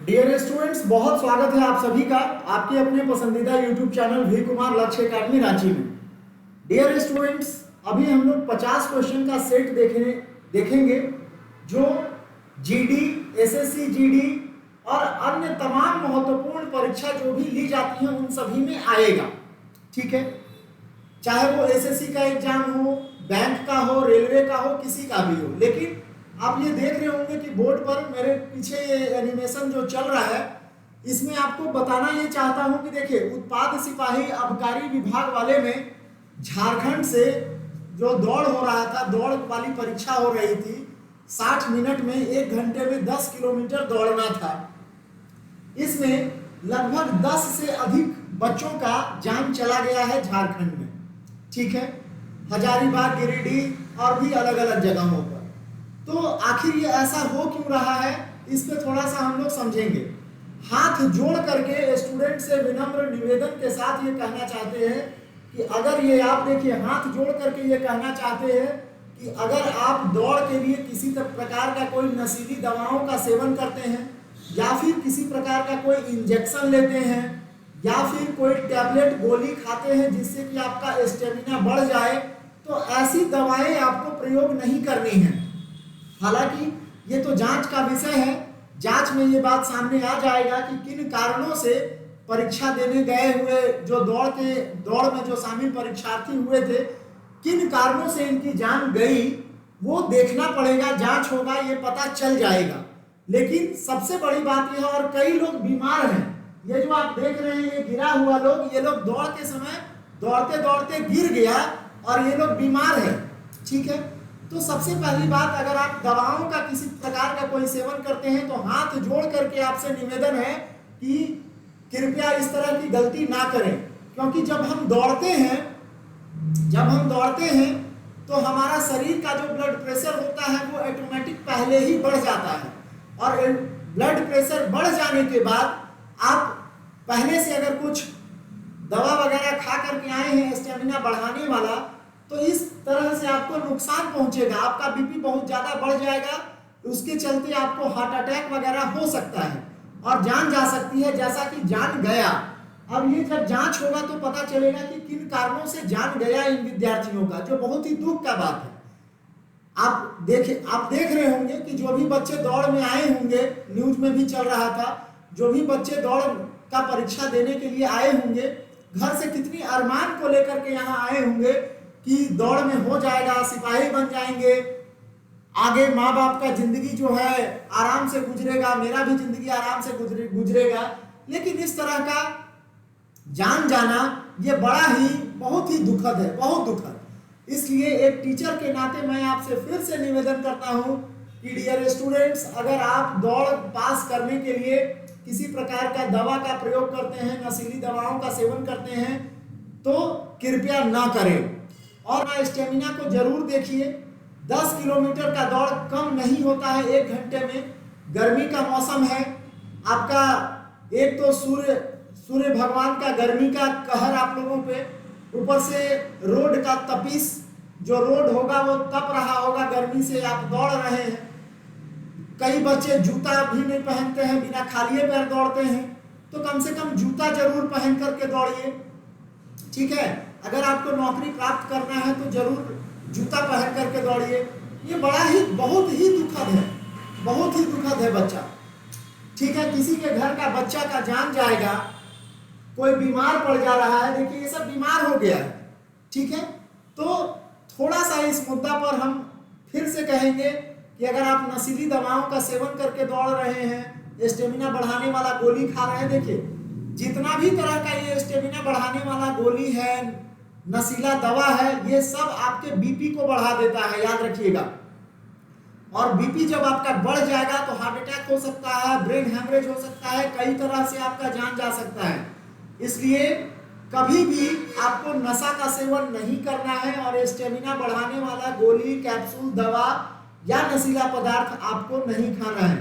Dear students, बहुत स्वागत है आप सभी का आपके अपने पसंदीदा यूट्यूब चैनल वी कुमार लक्ष्य अकेडमी रांची में। डियर स्टूडेंट्स, अभी हम लोग 50 क्वेश्चन का सेट देखेंगे जो जीडी, एसएससी जीडी और अन्य तमाम महत्वपूर्ण परीक्षा जो भी ली जाती है उन सभी में आएगा। ठीक है, चाहे वो एसएससी का एग्जाम हो, बैंक का हो, रेलवे का हो, किसी का भी हो। लेकिन आप ये देख रहे होंगे कि बोर्ड पर मेरे पीछे ये एनिमेशन जो चल रहा है, इसमें आपको बताना ये चाहता हूं कि देखिए, उत्पाद सिपाही आबकारी विभाग वाले में झारखंड से जो दौड़ हो रहा था, दौड़ वाली परीक्षा हो रही थी। 60 मिनट में 1 घंटे में 10 किलोमीटर दौड़ना था। इसमें लगभग 10 से अधिक बच्चों का जान चला गया है झारखंड में। ठीक है, हजारीबाग, गिरिडीह और भी अलग अलग जगहों पर। तो आखिर ये ऐसा हो क्यों रहा है, इस पे थोड़ा सा हम लोग समझेंगे। हाथ जोड़ करके स्टूडेंट से विनम्र निवेदन के साथ ये कहना चाहते हैं कि अगर ये आप देखिए, हाथ जोड़ करके ये कहना चाहते हैं कि अगर आप दौड़ के लिए किसी प्रकार का कोई नशीली दवाओं का सेवन करते हैं या फिर किसी प्रकार का कोई इंजेक्शन लेते हैं या फिर कोई टैबलेट गोली खाते हैं जिससे कि आपका स्टेमिना बढ़ जाए, तो ऐसी दवाएं आपको प्रयोग नहीं करनी है। हालांकि ये तो जांच का विषय है, जांच में ये बात सामने आ जाएगा कि किन कारणों से परीक्षा देने गए हुए जो दौड़ में जो शामिल परीक्षार्थी हुए थे, किन कारणों से इनकी जान गई, वो देखना पड़ेगा, जांच होगा, ये पता चल जाएगा। लेकिन सबसे बड़ी बात यह, और कई लोग बीमार हैं। ये जो आप देख रहे हैं, ये गिरा हुआ लोग, ये लोग दौड़ के समय दौड़ते दौड़ते गिर गया और ये लोग बीमार है। ठीक है, तो सबसे पहली बात, अगर आप दवाओं का किसी प्रकार का कोई सेवन करते हैं तो हाथ जोड़ करके आपसे निवेदन है कि कृपया इस तरह की गलती ना करें। क्योंकि जब हम दौड़ते हैं तो हमारा शरीर का जो ब्लड प्रेशर होता है वो ऑटोमेटिक पहले ही बढ़ जाता है, और ब्लड प्रेशर बढ़ जाने के बाद आप पहले से अगर कुछ दवा वगैरह खा करके आए हैं स्टेमिना बढ़ाने वाला, तो इस तरह से आपको नुकसान पहुंचेगा। आपका बीपी बहुत ज्यादा बढ़ जाएगा, उसके चलते आपको हार्ट अटैक वगैरह हो सकता है और जान जा सकती है, जैसा कि जान गया। अब ये जब जांच होगा तो पता चलेगा कि किन कारणों से जान गया इन विद्यार्थियों का, जो बहुत ही दुख का बात है। आप देख रहे होंगे कि जो भी बच्चे दौड़ में आए होंगे, न्यूज में भी चल रहा था, जो भी बच्चे दौड़ का परीक्षा देने के लिए आए होंगे, घर से कितनी अरमान को लेकर के यहाँ आए होंगे कि दौड़ में हो जाएगा, सिपाही बन जाएंगे, आगे माँ बाप का जिंदगी जो है आराम से गुजरेगा, मेरा भी जिंदगी आराम से गुजरेगा। लेकिन इस तरह का जान जाना ये बड़ा ही बहुत ही दुखद है, बहुत दुखद। इसलिए एक टीचर के नाते मैं आपसे फिर से निवेदन करता हूं कि डियर स्टूडेंट्स, अगर आप दौड़ पास करने के लिए किसी प्रकार का दवा का प्रयोग करते हैं, नशीली दवाओं का सेवन करते हैं, तो कृपया ना करें। और स्टेमिना को जरूर देखिए। 10 किलोमीटर का दौड़ कम नहीं होता है 1 घंटे में। गर्मी का मौसम है, आपका एक तो सूर्य भगवान का गर्मी का कहर आप लोगों पे, ऊपर से रोड का तपिश, जो रोड होगा वो तप रहा होगा गर्मी से, आप दौड़ रहे हैं। कई बच्चे जूता भी नहीं पहनते हैं, बिना खालिए पैर दौड़ते हैं, तो कम से कम जूता जरूर पहन करके दौड़िए। ठीक है, अगर आपको नौकरी प्राप्त करना है तो जरूर जूता पहन करके दौड़िए। ये बहुत ही दुखद है, बहुत ही दुखद है बच्चा। ठीक है, किसी के घर का बच्चा का जान जाएगा, कोई बीमार पड़ जा रहा है, देखिए ये सब बीमार हो गया है। ठीक है, तो थोड़ा सा इस मुद्दा पर हम फिर से कहेंगे कि अगर आप नशीली दवाओं का सेवन करके दौड़ रहे हैं, स्टेमिना बढ़ाने वाला गोली खा रहे हैं, देखिए जितना भी तरह का ये स्टेमिना बढ़ाने वाला गोली है, नशीला दवा है, ये सब आपके बीपी को बढ़ा देता है, याद रखिएगा। और बीपी जब आपका बढ़ जाएगा तो हार्ट अटैक हो सकता है, ब्रेन हैमरेज हो सकता है, कई तरह से आपका जान जा सकता है। इसलिए कभी भी आपको नशा का सेवन नहीं करना है और स्टेमिना बढ़ाने वाला गोली, कैप्सूल, दवा या नशीला पदार्थ आपको नहीं खाना है।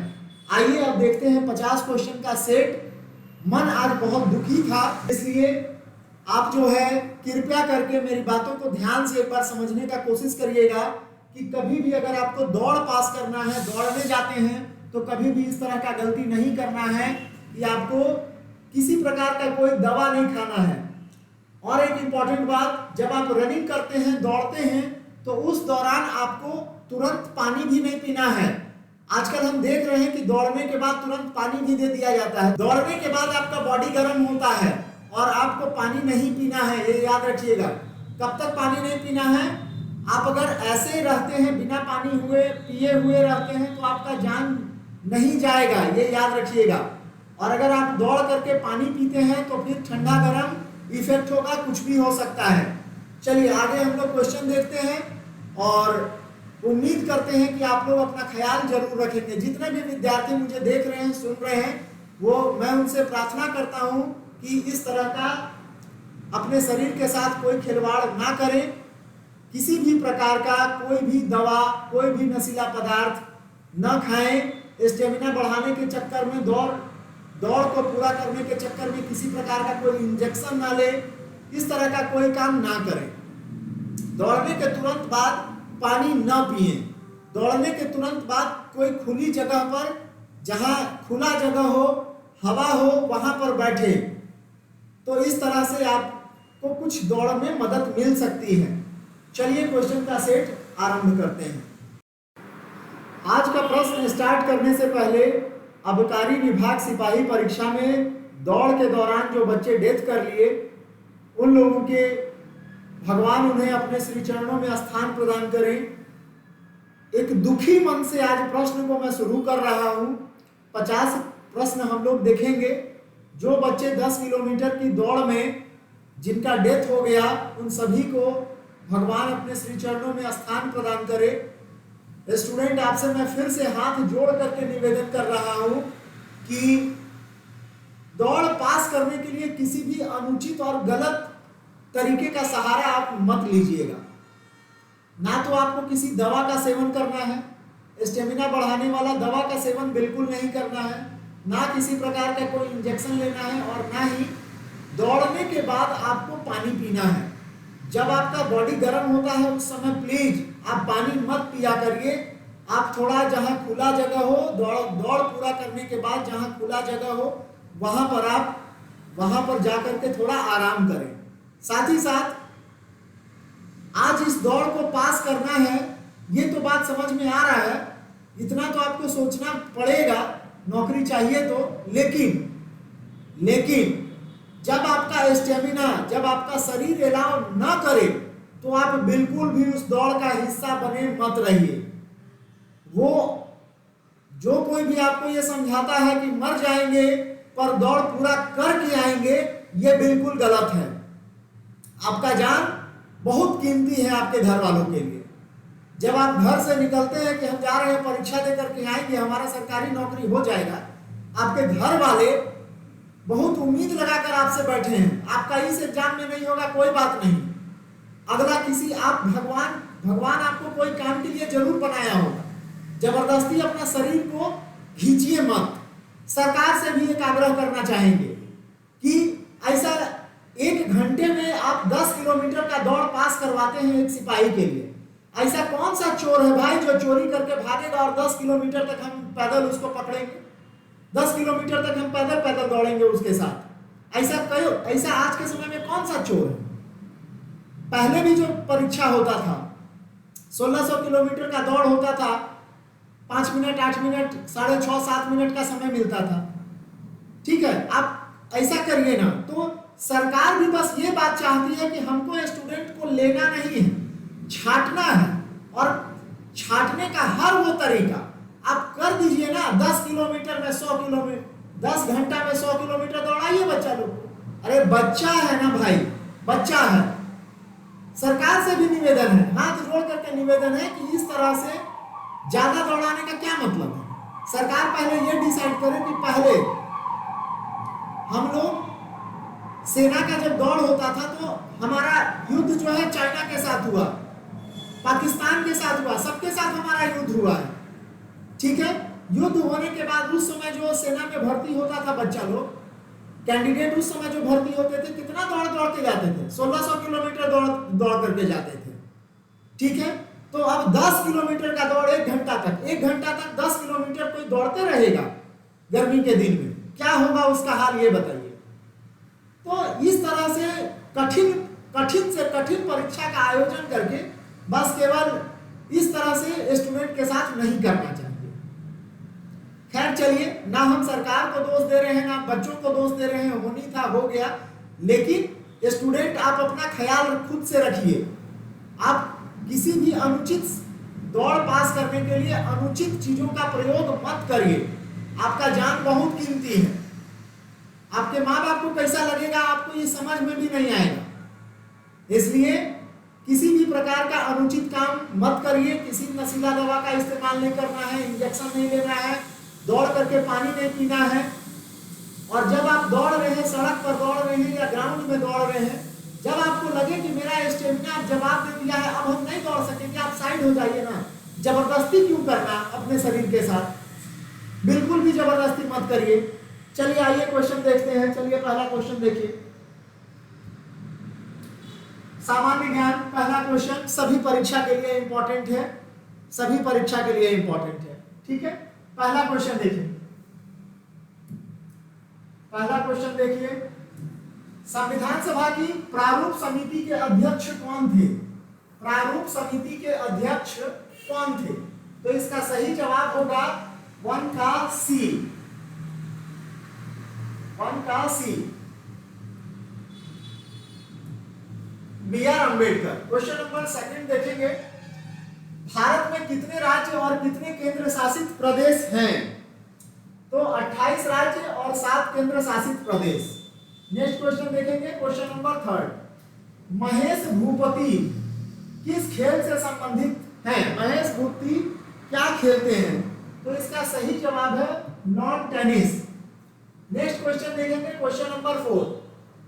आइए अब देखते हैं 50 क्वेश्चन का सेट। मन आज बहुत दुखी था, इसलिए आप जो है कृपया करके मेरी बातों को ध्यान से एक बार समझने का कोशिश करिएगा कि कभी भी अगर आपको दौड़ पास करना है, दौड़ने जाते हैं, तो कभी भी इस तरह का गलती नहीं करना है कि आपको किसी प्रकार का कोई दवा नहीं खाना है। और एक इम्पॉर्टेंट बात, जब आप रनिंग करते हैं, दौड़ते हैं, तो उस दौरान आपको तुरंत पानी भी नहीं पीना है। आजकल हम देख रहे हैं कि दौड़ने के बाद तुरंत पानी भी दे दिया जाता है। दौड़ने के बाद आपका बॉडी गर्म होता है और आपको पानी नहीं पीना है, ये याद रखिएगा। कब तक पानी नहीं पीना है? आप अगर ऐसे रहते हैं, बिना पानी हुए पिए हुए रहते हैं, तो आपका जान नहीं जाएगा, ये याद रखिएगा। और अगर आप दौड़ करके पानी पीते हैं तो फिर ठंडा गर्म इफेक्ट होगा, कुछ भी हो सकता है। चलिए आगे हम लोग क्वेश्चन देखते हैं और उम्मीद करते हैं कि आप लोग अपना ख्याल जरूर रखेंगे। जितने भी विद्यार्थी मुझे देख रहे हैं, सुन रहे हैं, वो मैं उनसे प्रार्थना करता हूं कि इस तरह का अपने शरीर के साथ कोई खिलवाड़ ना करें। किसी भी प्रकार का कोई भी दवा, कोई भी नशीला पदार्थ न खाएं। स्टेमिना बढ़ाने के चक्कर में, दौड़ को पूरा करने के चक्कर में किसी प्रकार का कोई इंजेक्शन ना ले, इस तरह का कोई काम ना करें। दौड़ने के तुरंत बाद पानी न पिए। दौड़ने के तुरंत बाद कोई खुली जगह पर, जहां खुला जगह हो, हवा हो, वहां पर बैठे, तो इस तरह से आपको कुछ दौड़ में मदद मिल सकती है। चलिए क्वेश्चन का सेट आरंभ करते हैं। आज का प्रश्न स्टार्ट करने से पहले, आबकारी विभाग सिपाही परीक्षा में दौड़ के दौरान जो बच्चे डेथ कर लिए, उन लोगों के भगवान उन्हें अपने श्री चरणों में स्थान प्रदान करें। एक दुखी मन से आज प्रश्न को मैं शुरू कर रहा हूं। 50 प्रश्न हम लोग देखेंगे। जो बच्चे 10 किलोमीटर की दौड़ में जिनका डेथ हो गया, उन सभी को भगवान अपने श्री चरणों में स्थान प्रदान करे। स्टूडेंट, आपसे मैं फिर से हाथ जोड़ करके निवेदन कर रहा हूं कि दौड़ पास करने के लिए किसी भी अनुचित और गलत तरीके का सहारा आप मत लीजिएगा। ना तो आपको किसी दवा का सेवन करना है, स्टेमिना बढ़ाने वाला दवा का सेवन बिल्कुल नहीं करना है, ना किसी प्रकार का कोई इंजेक्शन लेना है, और ना ही दौड़ने के बाद आपको पानी पीना है। जब आपका बॉडी गर्म होता है उस समय प्लीज आप पानी मत पिया करिए। आप थोड़ा जहां खुला जगह हो, दौड़ पूरा करने के बाद जहां खुला जगह हो, वहां पर जाकर के थोड़ा आराम करें। साथ ही साथ आज इस दौड़ को पास करना है, ये तो बात समझ में आ रहा है, इतना तो आपको सोचना पड़ेगा, नौकरी चाहिए तो। लेकिन जब आपका स्टेमिना, जब आपका शरीर अलाउ ना करे, तो आप बिल्कुल भी उस दौड़ का हिस्सा बने मत रहिए। वो जो कोई भी आपको ये समझाता है कि मर जाएंगे पर दौड़ पूरा करके आएंगे, ये बिल्कुल गलत है। आपका जान बहुत कीमती है आपके घर वालों के लिए। जब आप घर से निकलते हैं कि हम जा रहे हैं परीक्षा दे करके आएंगे, हमारा सरकारी नौकरी हो जाएगा, आपके घर वाले बहुत उम्मीद लगाकर आपसे बैठे हैं। आपका इस एग्जाम में नहीं होगा, कोई बात नहीं, अगला किसी आप भगवान आपको कोई काम के लिए जरूर बनाया होगा। जबरदस्ती अपना शरीर को खींचिए मत। सरकार से भी एक आग्रह करना चाहेंगे कि ऐसा 1 घंटे में आप 10 किलोमीटर का दौड़ पास करवाते हैं एक सिपाही के लिए। ऐसा कौन सा चोर है भाई जो चोरी करके भागेगा और 10 किलोमीटर तक हम पैदल उसको पकड़ेंगे, 10 किलोमीटर तक हम पैदल दौड़ेंगे उसके साथ? ऐसा आज के समय में कौन सा चोर है? पहले भी जो परीक्षा होता था, 1600 किलोमीटर का दौड़ होता था, 5 मिनट, 8 मिनट, 6.5, 7 मिनट का समय मिलता था। ठीक है, आप ऐसा करिए ना। तो सरकार भी बस ये बात चाहती है कि हमको स्टूडेंट को लेना नहीं है, छांटना है। और छांटने का हर वो तरीका आप कर दीजिए ना। 10 किलोमीटर में 100 किलोमीटर, 10 घंटा में 100 किलोमीटर दौड़ाइए बच्चा लोग। अरे बच्चा है ना भाई, बच्चा है। सरकार से भी निवेदन है, हाथ जोड़ करके निवेदन है कि इस तरह से ज्यादा दौड़ाने का क्या मतलब है। सरकार पहले ये डिसाइड करे कि पहले हम लोग सेना का जब दौड़ होता था तो हमारा युद्ध जो है चाइना के साथ हुआ, पाकिस्तान के साथ हुआ, सबके साथ हमारा युद्ध हुआ है। ठीक है, युद्ध होने के बाद उस समय जो सेना में भर्ती होता था बच्चा लोग, कैंडिडेट उस समय जो भर्ती होते थे, कितना दौड़ के जाते थे? 1600 किलोमीटर दौड़ करके जाते थे। ठीक है, तो अब 10 किलोमीटर का दौड़ 1 घंटा तक, 1 घंटा तक 10 किलोमीटर कोई दौड़ते रहेगा गर्मी के दिन में, क्या होगा उसका हाल ये बताइए। तो इस तरह से कठिन से कठिन परीक्षा का आयोजन करके बस केवल इस तरह से स्टूडेंट के साथ नहीं करना चाहिए। खैर चलिए, ना हम सरकार को दोष दे रहे हैं ना बच्चों को दोष दे रहे हैं, होनी था हो गया, लेकिन स्टूडेंट आप अपना ख्याल खुद से रखिए। आप किसी भी अनुचित दौड़ पास करने के लिए अनुचित चीजों का प्रयोग मत करिए। आपका जान बहुत कीमती है। आपके माँ बाप को कैसा लगेगा आपको ये समझ में भी नहीं आएगा। इसलिए किसी भी प्रकार का अनुचित काम मत करिए। किसी नशीला दवा का इस्तेमाल नहीं करना है, इंजेक्शन नहीं लेना है, दौड़ करके पानी नहीं पीना है। और जब आप दौड़ रहे हैं, सड़क पर दौड़ रहे हैं या ग्राउंड में दौड़ रहे हैं, जब आपको लगे कि मेरा स्टेमिना जवाब दे दिया है, अब हम नहीं दौड़ सकेंगे, आप साइड हो जाइए ना। जबरदस्ती क्यों करना अपने शरीर के साथ, बिल्कुल भी जबरदस्ती मत करिए। चलिए आइए क्वेश्चन देखते हैं। चलिए पहला क्वेश्चन देखिए, सामान्य ज्ञान पहला क्वेश्चन, सभी परीक्षा के लिए इंपॉर्टेंट है, सभी परीक्षा के लिए इंपॉर्टेंट है। ठीक है, पहला क्वेश्चन देखिए, पहला क्वेश्चन देखिए, संविधान सभा की प्रारूप समिति के अध्यक्ष कौन थे? प्रारूप समिति के अध्यक्ष कौन थे? तो इसका सही जवाब होगा 1 का सी, 1 का C, B R Ambedkar. Question number second देखेंगे, भारत में कितने राज्य और कितने केंद्र शासित प्रदेश हैं? तो 28 राज्य और 7 केंद्र शासित प्रदेश। नेक्स्ट क्वेश्चन देखेंगे, question number third, Mahesh Bhupathi किस खेल से संबंधित हैं? महेश भूपति क्या खेलते हैं? तो इसका सही जवाब है लॉन टेनिस। नेक्स्ट क्वेश्चन देखेंगे, क्वेश्चन नंबर 4,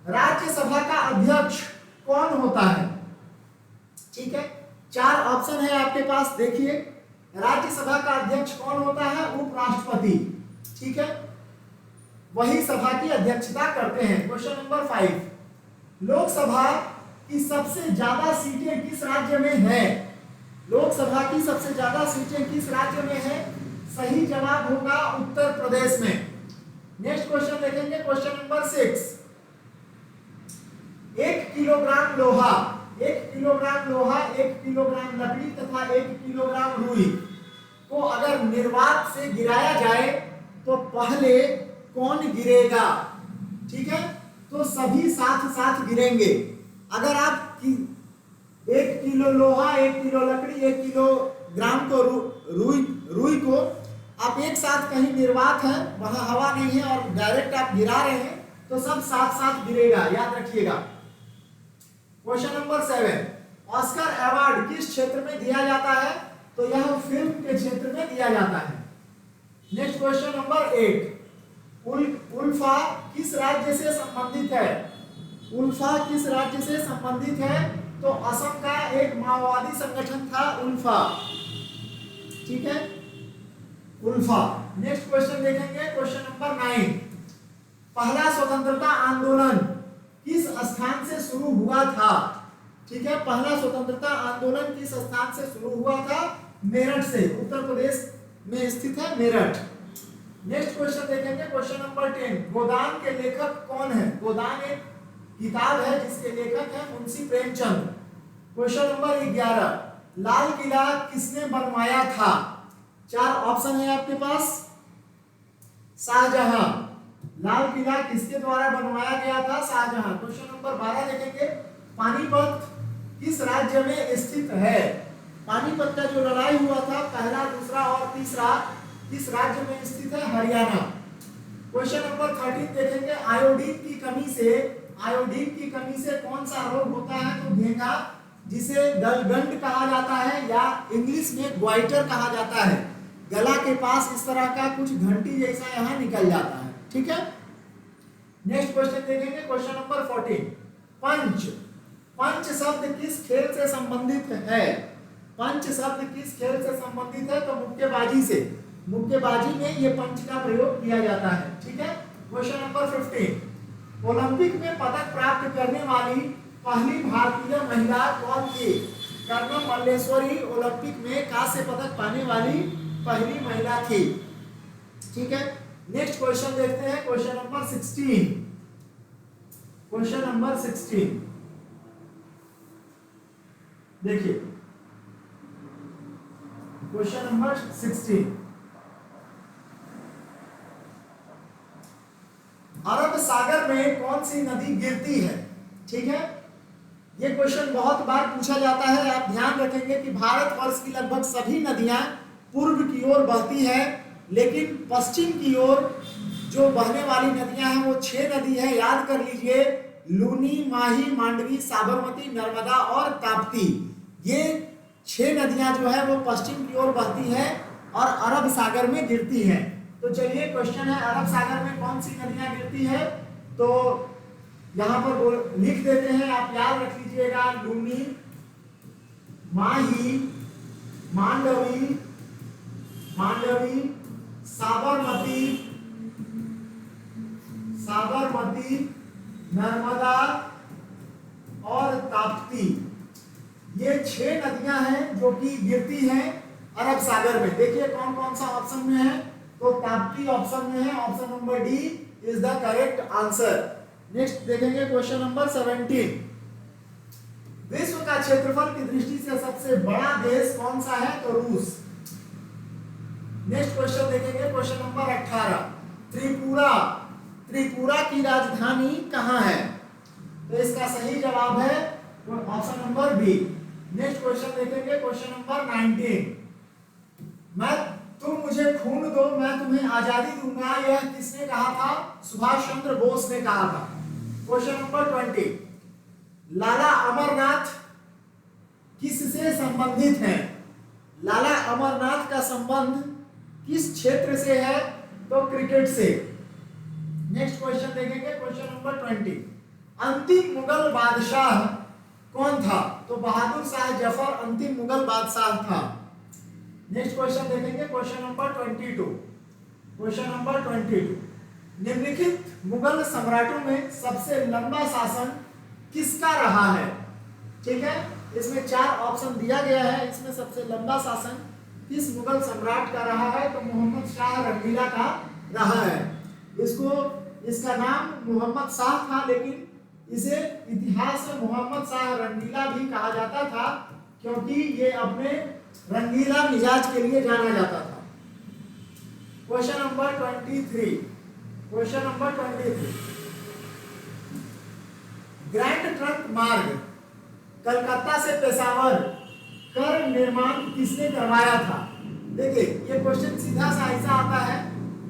राज्यसभा का अध्यक्ष कौन होता है? ठीक है, 4 ऑप्शन है आपके पास, देखिए। राज्यसभा का अध्यक्ष कौन होता है? उपराष्ट्रपति। ठीक है, वही सभा की अध्यक्षता करते हैं। क्वेश्चन नंबर 5, लोकसभा की सबसे ज्यादा सीटें किस राज्य में है? लोकसभा की सबसे ज्यादा सीटें किस राज्य में है? सही जवाब होगा उत्तर प्रदेश में। नेक्स्ट क्वेश्चन देखेंगे, क्वेश्चन नंबर 6, 1 किलोग्राम लोहा, 1 किलोग्राम लोहा, 1 किलोग्राम लकड़ी तथा 1 किलोग्राम रुई को अगर निर्वात से गिराया जाए तो पहले कौन गिरेगा? ठीक है, तो सभी साथ साथ गिरेंगे। अगर आप 1 किलो लोहा, 1 किलो लकड़ी, 1 किलोग्राम को रुई को आप एक साथ कहीं निर्वात है, वहां हवा नहीं है और डायरेक्ट आप गिरा रहे हैं, तो सब साथ साथ गिरेगा, याद रखिएगा। क्वेश्चन नंबर 7, ऑस्कर अवार्ड किस क्षेत्र में दिया जाता है? तो यह फिल्म के क्षेत्र में दिया जाता है। नेक्स्ट क्वेश्चन नंबर 8, उल्फा किस राज्य से संबंधित है? उल्फा किस राज्य से संबंधित है? तो असम का एक माओवादी संगठन था उल्फा। ठीक है, उल्फा। नेक्स्ट क्वेश्चन देखेंगे, क्वेश्चन नंबर 9, पहला स्वतंत्रता आंदोलन किस स्थान से शुरू हुआ था? ठीक है, पहला स्वतंत्रता आंदोलन किस स्थान से शुरू हुआ था? मेरठ से, उत्तर प्रदेश में स्थित है मेरठ। नेक्स्ट क्वेश्चन देखेंगे, क्वेश्चन नंबर 10, गोदान के लेखक कौन है? गोदान एक किताब है जिसके लेखक है मुंशी प्रेमचंद। क्वेश्चन नंबर 11, लाल किला किसने बनवाया था? 4 ऑप्शन है आपके पास। शाहजहां। लाल किला किसके द्वारा बनवाया गया था? शाहजहां। क्वेश्चन नंबर 12 देखेंगे, पानीपत किस राज्य में स्थित है? पानीपत का जो लड़ाई हुआ था, पहला, दूसरा और तीसरा, किस राज्य में स्थित है? हरियाणा। क्वेश्चन नंबर 13 देखेंगे, आयोडीन की कमी से कौन सा रोग होता है? तो घेंघा, जिसे गलगंड कहा जाता है या इंग्लिश में ग्वाइटर कहा जाता है। गला के पास इस तरह का कुछ घंटी जैसा यहाँ निकल जाता है। ठीक है, नेक्स्ट क्वेश्चन देखेंगे, क्वेश्चन नंबर 14, पंच। पंच शब्द किस खेल से संबंधित है? पंच शब्द किस खेल से संबंधित है? तो मुक्केबाजी से। मुक्केबाजी में ये पंच का प्रयोग किया जाता है। ठीक है, क्वेश्चन नंबर 15, ओलंपिक में पदक प्राप्त करने वाली पहली भारतीय महिला कौन थी? कर्णम मल्लेश्वरी ओलंपिक में कांस्य पदक पाने वाली पहली महिला थी। ठीक है, नेक्स्ट क्वेश्चन देखते हैं, क्वेश्चन नंबर 16। क्वेश्चन नंबर 16 देखिए, क्वेश्चन नंबर 16, अरब सागर में कौन सी नदी गिरती है? ठीक है, ये क्वेश्चन बहुत बार पूछा जाता है। आप ध्यान रखेंगे कि भारतवर्ष की लगभग सभी नदियां पूर्व की ओर बहती है, लेकिन पश्चिम की ओर जो बहने वाली नदियां हैं वो 6 नदी है। याद कर लीजिए, लूनी, माही, मांडवी, साबरमती, नर्मदा और ताप्ती। ये 6 नदियां जो है वो पश्चिम की ओर बहती है और अरब सागर में गिरती है। तो चलिए, क्वेश्चन है अरब सागर में कौन सी नदियां गिरती है? तो यहां पर लिख देते हैं, आप याद रख लीजिएगा, लूनी, माही, मांडवी, साबरमती, नर्मदा और ताप्ती। ये 6 नदियां हैं जो कि गिरती हैं अरब सागर में। देखिए कौन कौन सा ऑप्शन में है, तो ताप्ती ऑप्शन में है, option number D is the correct answer. Next देखेंगे क्वेश्चन नंबर 17, विश्व का क्षेत्रफल की दृष्टि से सबसे बड़ा देश कौन सा है? तो रूस। नेक्स्ट क्वेश्चन देखेंगे, क्वेश्चन नंबर 18, त्रिपुरा की राजधानी कहां है? तो इसका सही जवाब है option number B. Next question देखेंगे, क्वेश्चन नंबर 19, तुम मुझे खून दो मैं तुम्हें आजादी दूंगा, यह किसने कहा था? सुभाष चंद्र बोस ने कहा था। क्वेश्चन नंबर 20, लाला अमरनाथ किससे संबंधित हैं? लाला अमरनाथ का संबंध किस क्षेत्र से है? तो क्रिकेट से। नेक्स्ट क्वेश्चन देखेंगे, क्वेश्चन नंबर 20, अंतिम मुगल बादशाह कौन था? तो बहादुर शाह जफर अंतिम मुगल बादशाह था। नेक्स्ट क्वेश्चन देखेंगे, क्वेश्चन नंबर 22, क्वेश्चन नंबर 22, निम्नलिखित मुगल सम्राटों में सबसे लंबा शासन किसका रहा है? ठीक है, इसमें 4 ऑप्शन दिया गया है, इसमें सबसे लंबा शासन किस मुगल सम्राट का रहा है? तो मोहम्मद शाह रंगीला का रहा है। इसका नाम मोहम्मद शाह था, लेकिन इसे इतिहास में मोहम्मद शाह रंगीला भी कहा जाता था, क्योंकि ये अपने रंगीला मिजाज के लिए जाना जाता था। Question number 23, question number 23, grand trunk मार्ग कलकत्ता से पेशावर कर निर्माण किसने करवाया था? देखिए ये क्वेश्चन सीधा सा ऐसा आता है,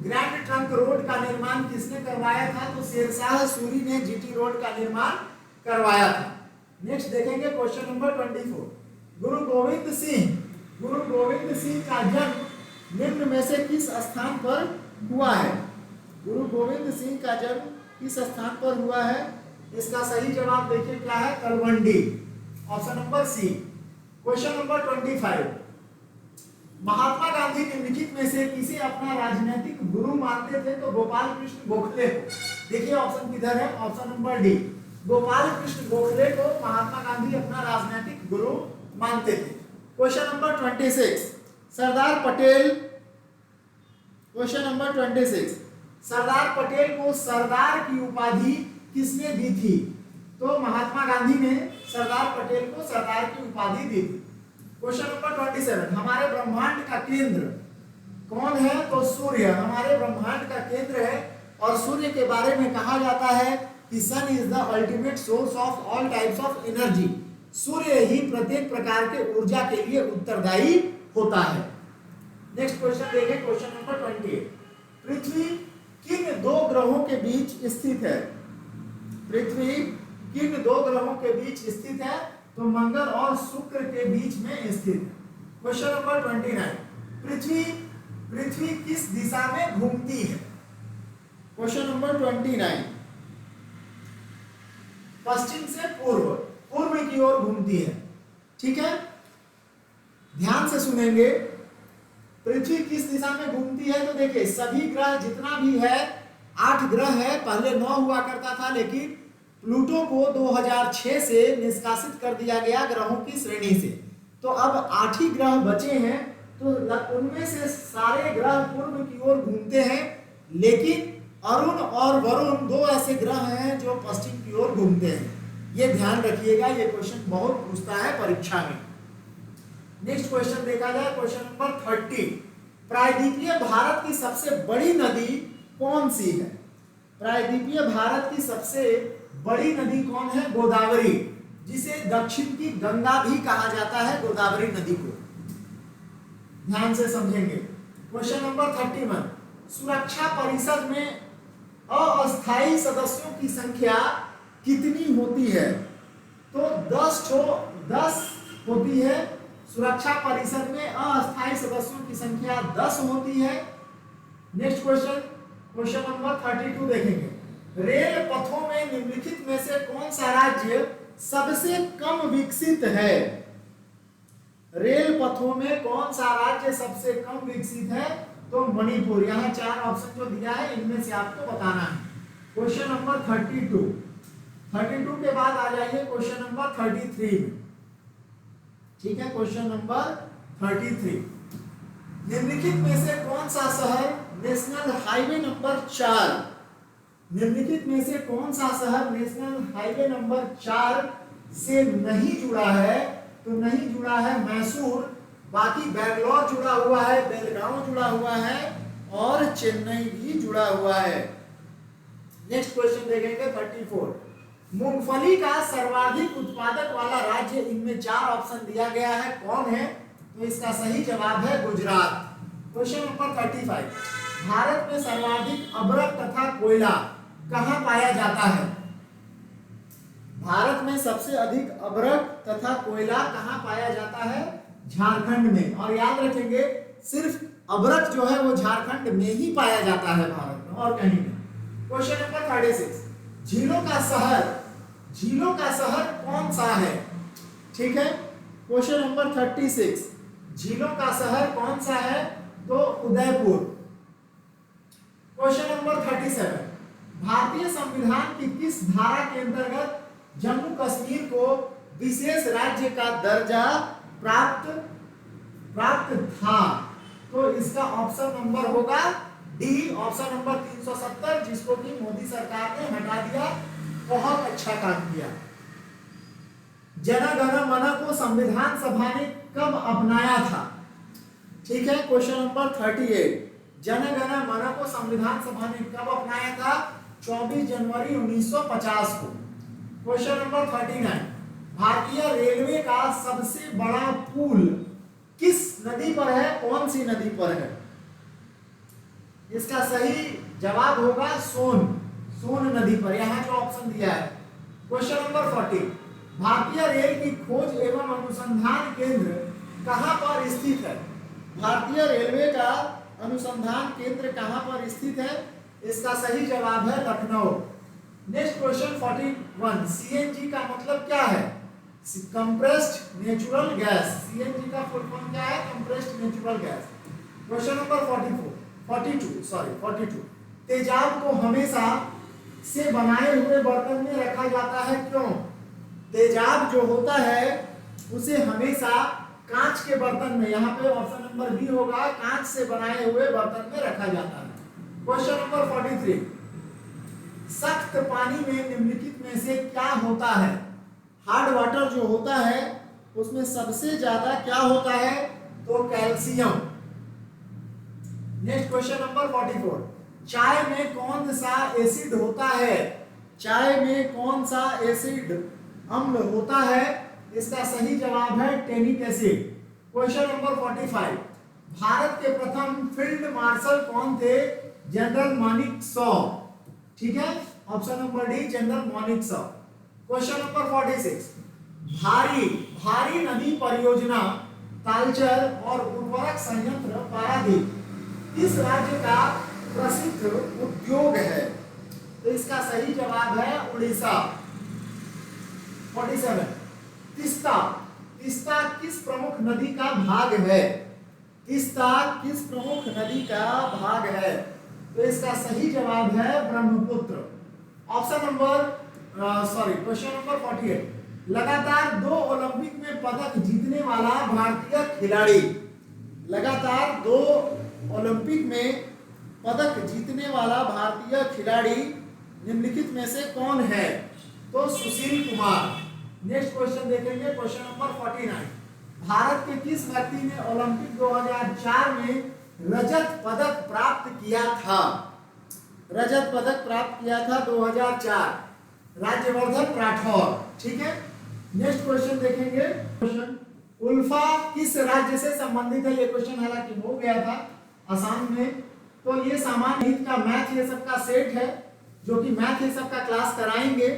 ग्रैंड ट्रंक रोड का निर्माण किसने करवाया था? तो शेरशाह सूरी ने जीटी रोड का निर्माण करवाया था। नेक्स्ट देखेंगे क्वेश्चन नंबर 24, गुरु गोविंद सिंह का जन्म निम्न में से किस स्थान पर हुआ है? गुरु गोविंद सिंह का जन्म किस स्थान पर हुआ है? इसका सही जवाब देखिए क्या है, Talwandi, option number C. Question number 25, Mahatma Gandhi निम्नलिखित में से किसे अपना राजनीतिक गुरु मानते थे? तो गोपाल कृष्ण गोखले को। देखिए ऑप्शन किधर है, option number D, Gopal Krishna Gokhale को महात्मा गांधी अपना राजनीतिक गुरु मानते थे। Question number 26, Sardar Patel, question number 26, Sardar Patel को सरदार की उपाधि किसने दी थी? तो महात्मा गांधी ने सरदार पटेल को सरदार की उपाधि दी थी। क्वेश्चन नंबर 27, हमारे ब्रह्मांड का केंद्र कौन है? तो सूर्य हमारे ब्रह्मांड का केंद्र है, और सूर्य के बारे में कहा जाता है कि sun is the ultimate source of all types of energy. सूर्य ही प्रत्येक प्रकार के ऊर्जा के लिए उत्तरदायी होता है। नेक्स्ट क्वेश्चन देखें, क्वेश्चन नंबर 28, पृथ्वी किन 2 ग्रहों के बीच स्थित है? पृथ्वी किन 2 ग्रहों के बीच स्थित है? तो मंगल और शुक्र के बीच में स्थित है। क्वेश्चन नंबर 29, पृथ्वी किस दिशा में घूमती है? क्वेश्चन नंबर 29, पश्चिम से पूर्व की ओर घूमती है। ठीक है, ध्यान से सुनेंगे, पृथ्वी किस दिशा में घूमती है? तो देखिए सभी ग्रह जितना भी है, 8 ग्रह है, पहले 9 हुआ करता था, लेकिन प्लूटो को 2006 से निष्कासित कर दिया गया ग्रहों की श्रेणी से। तो अब 8 ही ग्रह बचे हैं, तो उनमें से सारे ग्रह पूर्व की ओर घूमते हैं, लेकिन अरुण और वरुण 2 ऐसे ग्रह हैं जो पश्चिम की ओर घूमते हैं। ये ध्यान रखिएगा, ये क्वेश्चन बहुत पूछता है परीक्षा में। नेक्स्ट क्वेश्चन देखा जाए, क्वेश्चन नंबर 30। प्रायद्वीपीय भारत की सबसे बड़ी नदी कौन सी है? प्रायद्वीपीय भारत की सबसे बड़ी नदी कौन है? गोदावरी, जिसे दक्षिण की गंगा भी कहा जाता है, गोदावरी नदी को। ध्यान से समझेंगे। Question number 31। सुरक्षा परिषद में अस्थायी सदस्यों की संख्या कितनी होती है? तो 10 होती है। सुरक्षा परिषद में अस्थायी सदस्यों की संख्या 10 होती है। नेक्स्ट क्वेश्चन, क्वेश्चन नंबर 32 देखेंगे। रेल पथों में निम्नलिखित में से कौन सा राज्य सबसे कम विकसित है? रेल पथों में कौन सा राज्य सबसे कम विकसित है? तो मणिपुर। यहाँ 4 ऑप्शन जो दिया है, इनमें से आपको बताना है। क्वेश्चन नंबर 32 के बाद आ जाइए क्वेश्चन नंबर 33 में। ठीक है, क्वेश्चन नंबर 33। निम्नलिखित में से कौन सा शहर नेशनल हाईवे नंबर 4, निम्नलिखित में से कौन सा शहर नेशनल हाईवे नंबर 4 से नहीं जुड़ा है? तो नहीं जुड़ा है मैसूर, बाकी बैंगलोर जुड़ा हुआ है, बेलगांव जुड़ा हुआ है और चेन्नई भी जुड़ा हुआ है। नेक्स्ट क्वेश्चन देखेंगे 34। मूंगफली का सर्वाधिक उत्पादक वाला राज्य, इनमें 4 ऑप्शन दिया गया है, कौन है? तो इसका सही जवाब है गुजरात। Question number 35। भारत में सर्वाधिक अभ्रक तथा कोयला कहां पाया जाता है? भारत में सबसे अधिक अभ्रक तथा कोयला कहां पाया जाता है? झारखंड में। और याद रखेंगे, सिर्फ अभ्रक जो है वो झारखंड में ही पाया जाता है भारत में, और कहीं नहीं। Question number 36। झीलों का शहर कौन सा है? ठीक है, क्वेश्चन नंबर 36। झीलों का शहर कौन सा है? तो उदयपुर। Question number 37। भारतीय संविधान की किस धारा के अंतर्गत जम्मू कश्मीर को विशेष राज्य का दर्जा प्राप्त था? तो इसका ऑप्शन नंबर होगा डी, ऑप्शन नंबर 370, जिसको कि मोदी सरकार ने हटा दिया। बहुत अच्छा काम किया। जन गण मन को संविधान सभा ने कब अपनाया था? ठीक है, क्वेश्चन नंबर 38। जन गण मन को संविधान सभा ने कब अपनाया था? 24 जनवरी 1950 को। Question number 39। भारतीय रेलवे का सबसे बड़ा पुल किस नदी पर है? कौन सी नदी पर है? इसका सही जवाब होगा सोन नदी पर, यहाँ जो ऑप्शन दिया है। Question number 40। भारतीय रेल की खोज एवं अनुसंधान केंद्र कहां पर स्थित है? भारतीय रेलवे का अनुसंधान केंद्र कहां पर स्थित है? इसका सही जवाब है लखनऊ। Next question 41। सीएनजी का मतलब क्या है? Compressed natural gas. सीएनजी का फुल फॉर्म क्या है? Compressed natural gas. Question number 42। तेजाब को हमेशा से बनाए हुए बर्तन में रखा जाता है, क्यों? तेजाब जो होता है उसे हमेशा कांच के बर्तन में, यहाँ पे ऑप्शन नंबर बी होगा, कांच से बनाए हुए बर्तन में रखा जाता है। Question number 43। सख्त पानी में निम्नलिखित में से क्या होता है? हार्ड वाटर जो होता है उसमें सबसे ज्यादा क्या होता है? तो कैल्शियम। Next question number 44। चाय में कौन सा एसिड होता है? चाय में कौन सा एसिड अम्ल होता है? इसका सही जवाब है tannic acid. Question number 45। Bharat के प्रथम फील्ड मार्शल कौन थे? जनरल मानेकशॉ। ठीक है, option number D, general Manekshaw. Question number 46। भारी नदी परियोजना तालचर और उर्वरक संयंत्र पारादीप किस राज्य का प्रसिद्ध उद्योग है? तो इसका सही जवाब है उड़ीसा। 47। तीस्ता किस प्रमुख नदी का भाग है? तीस्ता किस प्रमुख नदी का भाग है? तो इसका सही जवाब है Brahmaputra. Option number question number 48। लगातार 2 ओलंपिक में पदक जीतने वाला भारतीय खिलाड़ी, लगातार 2 ओलंपिक में पदक जीतने वाला भारतीय खिलाड़ी निम्नलिखित में से कौन है? तो सुशील कुमार। नेक्स्ट क्वेश्चन देखेंगे, क्वेश्चन नंबर 49। भारत के किस व्यक्ति ने ओलंपिक 2004 में रजत पदक प्राप्त किया था? रजत पदक प्राप्त किया था 2004, राज्यवर्धन राठौर। ठीक है, नेक्स्ट क्वेश्चन देखेंगे, क्वेश्चन उल्फा किस राज्य से संबंधित है? ये क्वेश्चन हालांकि हो गया था आसाम में। तो ये सामान्य हित का मैथ ये सब का सेट है, जो कि मैथ ये सब का क्लास कराएंगे,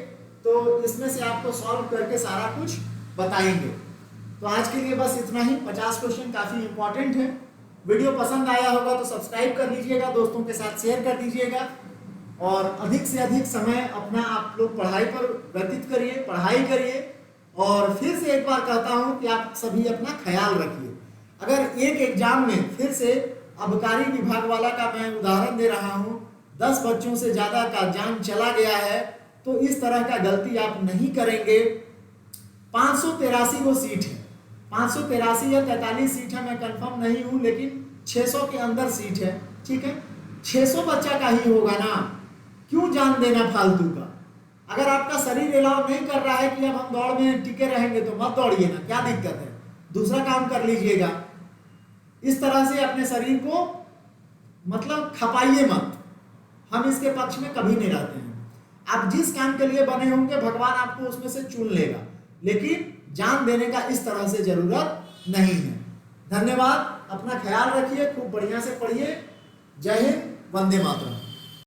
तो इसमें से आपको सॉल्व करके सारा कुछ बताएंगे। तो आज के लिए बस इतना ही। 50 क्वेश्चन काफी इंपॉर्टेंट है। वीडियो पसंद आया होगा तो सब्सक्राइब कर लीजिएगा, दोस्तों के साथ शेयर कर दीजिएगा, और अधिक से अधिक समय अपना आप लोग पढ़ाई पर व्यतीत करिए, पढ़ाई करिए। और फिर से एक बार कहता हूं कि आप सभी अपना ख्याल रखिए। अगर एक एग्जाम में फिर से आबकारी विभाग वाला का मैं उदाहरण दे रहा हूं, 10 बच्चों से ज्यादा का जान चला गया है, तो इस तरह का गलती आप नहीं करेंगे। 583 वो सीट है, 583 या 43 सीट है, मैं कंफर्म नहीं हूं, लेकिन 600 के अंदर सीट है। ठीक है, 600 बच्चा का ही होगा ना, क्यों जान देना फालतू का? अगर आपका शरीर अलाउ नहीं कर रहा है कि अब हम दौड़ में टिके रहेंगे तो मत दौड़िए ना, क्या दिक्कत है? दूसरा काम कर लीजिएगा। इस तरह से अपने शरीर को मतलब खपाइए मत, हम इसके पक्ष में कभी नहीं रहते हैं। आप जिस काम के लिए बने होंगे भगवान आपको उसमें से चुन लेगा, लेकिन जान देने का इस तरह से जरूरत नहीं है। धन्यवाद, अपना ख्याल रखिए, खूब बढ़िया से पढ़िए। जय हिंद, वंदे मातरम।